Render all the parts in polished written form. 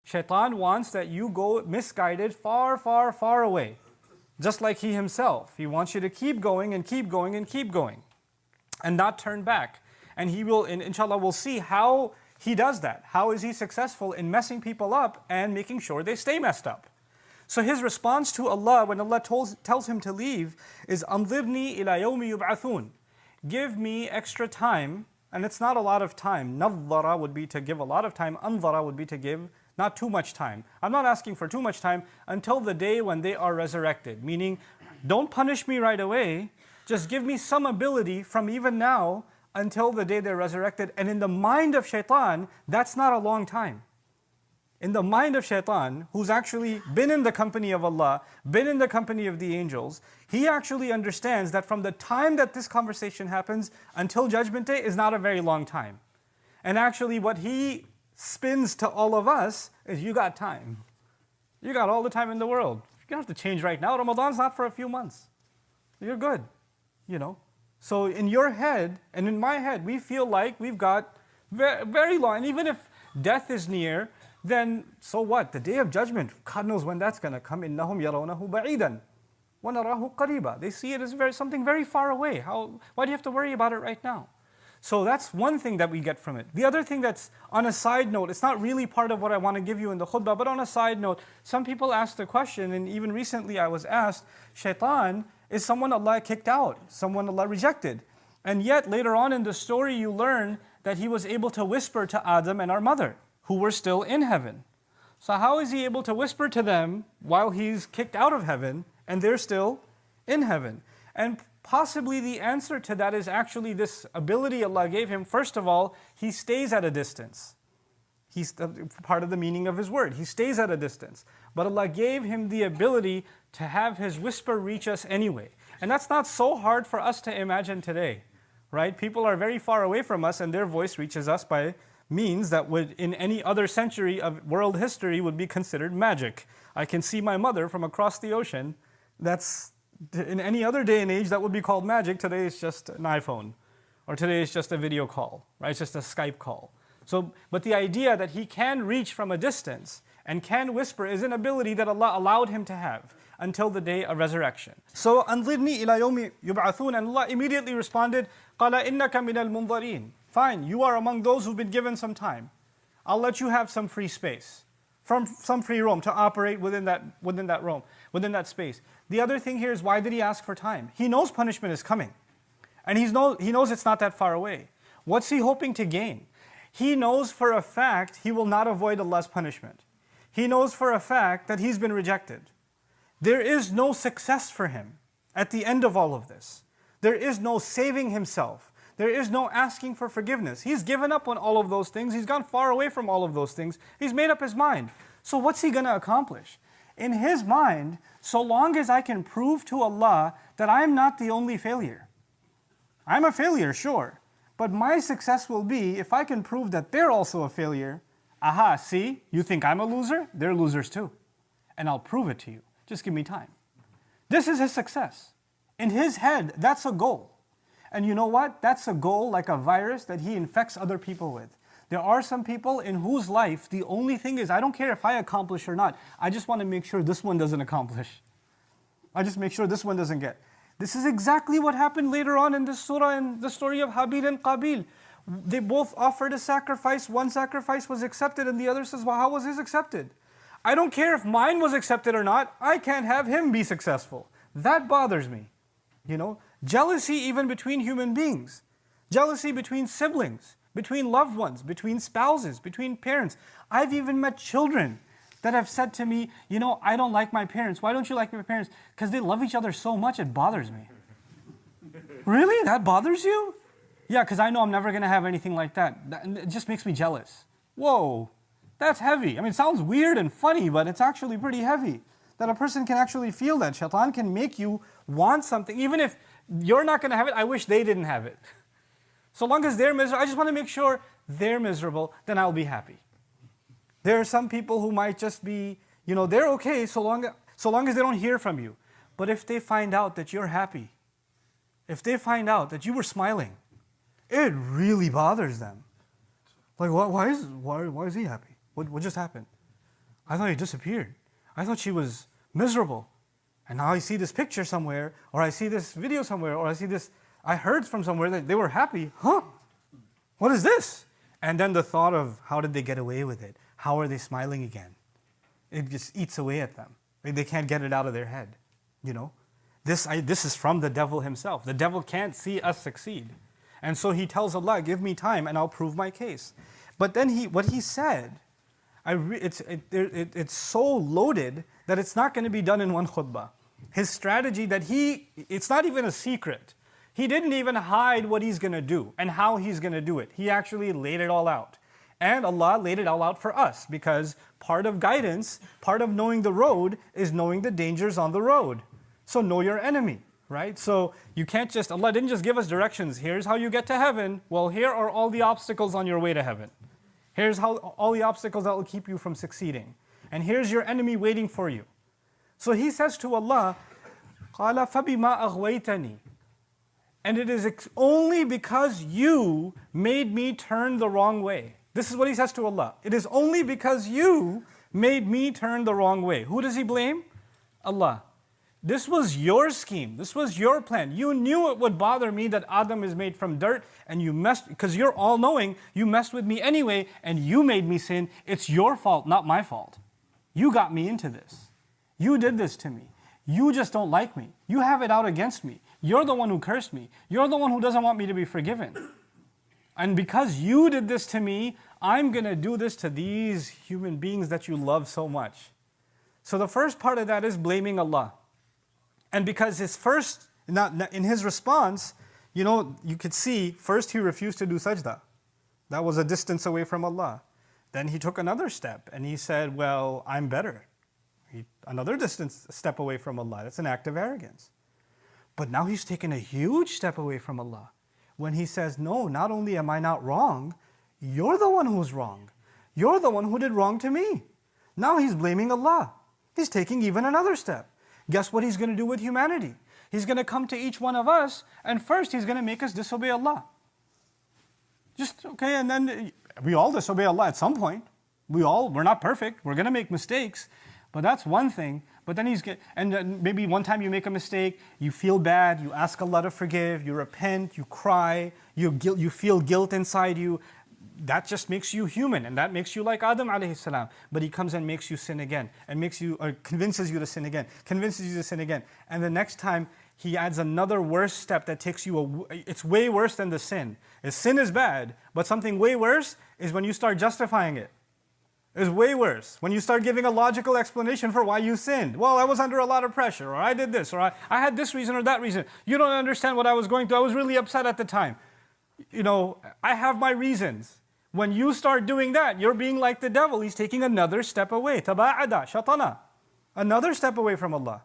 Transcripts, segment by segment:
Shaitan wants that you go misguided far, far, far away. Just like he himself. He wants you to keep going and keep going and keep going. And not turn back. And he will, inshallah, we'll see how he does that. How is he successful in messing people up and making sure they stay messed up? So his response to Allah, when Allah tells him to leave, is أَنظِرْنِي إِلَى يَوْمِ يُبْعَثُونَ. Give me extra time, and it's not a lot of time. نَظَّرَ would be to give a lot of time. أَنظَرَ would be to give not too much time. I'm not asking for too much time until the day when they are resurrected. Meaning, don't punish me right away. Just give me some ability from even now until the day they're resurrected. And in the mind of Shaitan, that's not a long time. In the mind of Shaitan, who's actually been in the company of Allah, been in the company of the angels, he actually understands that from the time that this conversation happens until Judgment Day is not a very long time. And actually what he spins to all of us is, you got time. You got all the time in the world. You don't have to change right now. Ramadan's not for a few months. You're good, you know. So in your head and in my head, we feel like we've got very long. And even if death is near, then so what? The day of judgment, God knows when that's going to come. إِنَّهُمْ يَرَوْنَهُ بَعِيدًا وَنَرَاهُ قَرِيبًا. They see it as something very far away. Why do you have to worry about it right now? So that's one thing that we get from it. The other thing that's on a side note, it's not really part of what I want to give you in the khutbah, but on a side note, some people ask the question, and even recently I was asked, Shaitan is someone Allah kicked out, someone Allah rejected. And yet later on in the story you learn that he was able to whisper to Adam and our mother, who were still in heaven. So how is he able to whisper to them while he's kicked out of heaven and they're still in heaven? And possibly the answer to that is actually this ability Allah gave him. First of all, he stays at a distance. He's part of the meaning of his word. He stays at a distance. But Allah gave him the ability to have his whisper reach us anyway. And that's not so hard for us to imagine today, right? People are very far away from us and their voice reaches us by means that would, in any other century of world history, would be considered magic. I can see my mother from across the ocean. That's, in any other day and age, that would be called magic. Today it's just an iPhone. Or today it's just a video call, right? It's just a Skype call. So, but the idea that he can reach from a distance and can whisper is an ability that Allah allowed him to have until the day of resurrection. So, أَنظِرْنِي إِلَى يَوْمِ يُبْعَثُونَ, and Allah immediately responded, قَالَ إِنَّكَ مِنَ الْمُنظَرِينَ. Fine, you are among those who've been given some time. I'll let you have some free space, from some free roam to operate within that space. The other thing here is, why did he ask for time? He knows punishment is coming. And he knows it's not that far away. What's he hoping to gain? He knows for a fact he will not avoid Allah's punishment. He knows for a fact that he's been rejected. There is no success for him at the end of all of this. There is no saving himself. There is no asking for forgiveness. He's given up on all of those things. He's gone far away from all of those things. He's made up his mind. So what's he going to accomplish? In his mind, so long as I can prove to Allah that I'm not the only failure. I'm a failure, sure. But my success will be if I can prove that they're also a failure. Aha, see, you think I'm a loser? They're losers too. And I'll prove it to you. Just give me time. This is his success. In his head, that's a goal. And you know what? That's a goal like a virus that he infects other people with. There are some people in whose life the only thing is, I don't care if I accomplish or not. I just want to make sure this one doesn't accomplish. I just make sure this one doesn't get. This is exactly what happened later on in this surah, in the story of Habil and Qabil. They both offered a sacrifice. One sacrifice was accepted and the other says, well, how was his accepted? I don't care if mine was accepted or not. I can't have him be successful. That bothers me. You know, jealousy even between human beings. Jealousy between siblings, between loved ones, between spouses, between parents. I've even met children that have said to me, you know, I don't like my parents. Why don't you like my parents? Because they love each other so much, it bothers me. Really? That bothers you? Yeah, because I know I'm never going to have anything like that. It just makes me jealous. Whoa, that's heavy. I mean, it sounds weird and funny, but it's actually pretty heavy. That a person can actually feel that. Shaitan can make you want something. Even if you're not going to have it, I wish they didn't have it. So long as they're miserable, I just want to make sure they're miserable, then I'll be happy. There are some people who might just be, you know, they're okay so long as they don't hear from you. But if they find out that you're happy, if they find out that you were smiling, it really bothers them. Like, why is he happy? What just happened? I thought he disappeared. I thought she was miserable. And now I see this picture somewhere, or I see this video somewhere, or I heard from somewhere that they were happy. Huh? What is this? And then the thought of how did they get away with it? How are they smiling again? It just eats away at them. They can't get it out of their head. You know? This is from the devil himself. The devil can't see us succeed. And so he tells Allah, give me time and I'll prove my case. But then what he said, it's so loaded that it's not going to be done in one khutbah. His strategy it's not even a secret. He didn't even hide what he's going to do and how he's going to do it. He actually laid it all out. And Allah laid it all out for us because part of guidance, part of knowing the road is knowing the dangers on the road. So know your enemy, right? So you can't Allah didn't just give us directions. Here's how you get to heaven. Well, here are all the obstacles on your way to heaven. Here's all the obstacles that will keep you from succeeding. And here's your enemy waiting for you. So he says to Allah, قَالَ فَبِمَا أَغْوَيْتَنِي. And it is only because you made me turn the wrong way. This is what he says to Allah. It is only because you made me turn the wrong way. Who does he blame? Allah. This was your scheme. This was your plan. You knew it would bother me that Adam is made from dirt and you messed, because you're all-knowing, you messed with me anyway and you made me sin. It's your fault, not my fault. You got me into this. You did this to me. You just don't like me. You have it out against me. You're the one who cursed me. You're the one who doesn't want me to be forgiven. And because you did this to me, I'm going to do this to these human beings that you love so much. So the first part of that is blaming Allah. And because in his response, you could see, first he refused to do sajda. That was a distance away from Allah. Then he took another step and he said, well, I'm better. Another step away from Allah. That's an act of arrogance. But now he's taken a huge step away from Allah. When he says, no, not only am I not wrong, you're the one who's wrong. You're the one who did wrong to me. Now he's blaming Allah. He's taking even another step. Guess what he's going to do with humanity? He's going to come to each one of us, and first he's going to make us disobey Allah. And then we all disobey Allah at some point. We're not perfect. We're going to make mistakes. But that's one thing. But then and maybe one time you make a mistake, you feel bad, you ask Allah to forgive, you repent, you cry, you feel guilt inside you. That just makes you human, and that makes you like Adam A.S. But he comes and makes you sin again, and convinces you to sin again, convinces you to sin again. And the next time, he adds another worse step that takes you, it's way worse than the sin. Sin is bad, but something way worse is when you start justifying it. It's way worse. When you start giving a logical explanation for why you sinned. Well, I was under a lot of pressure, or I did this, or I had this reason or that reason. You don't understand what I was going through. I was really upset at the time. I have my reasons. When you start doing that, you're being like the devil. He's taking another step away. Taba'ada, shatana. Another step away from Allah.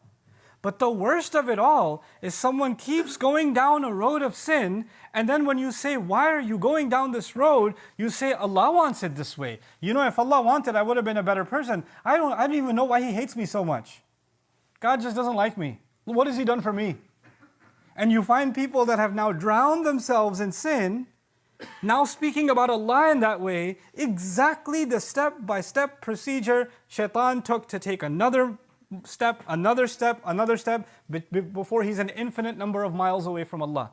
But the worst of it all is someone keeps going down a road of sin, and then when you say, why are you going down this road? You say, Allah wants it this way. If Allah wanted, I would have been a better person. I don't even know why He hates me so much. God just doesn't like me. What has He done for me? And you find people that have now drowned themselves in sin, now speaking about Allah in that way, exactly the step-by-step procedure Shaitan took to take another step, before he's an infinite number of miles away from Allah.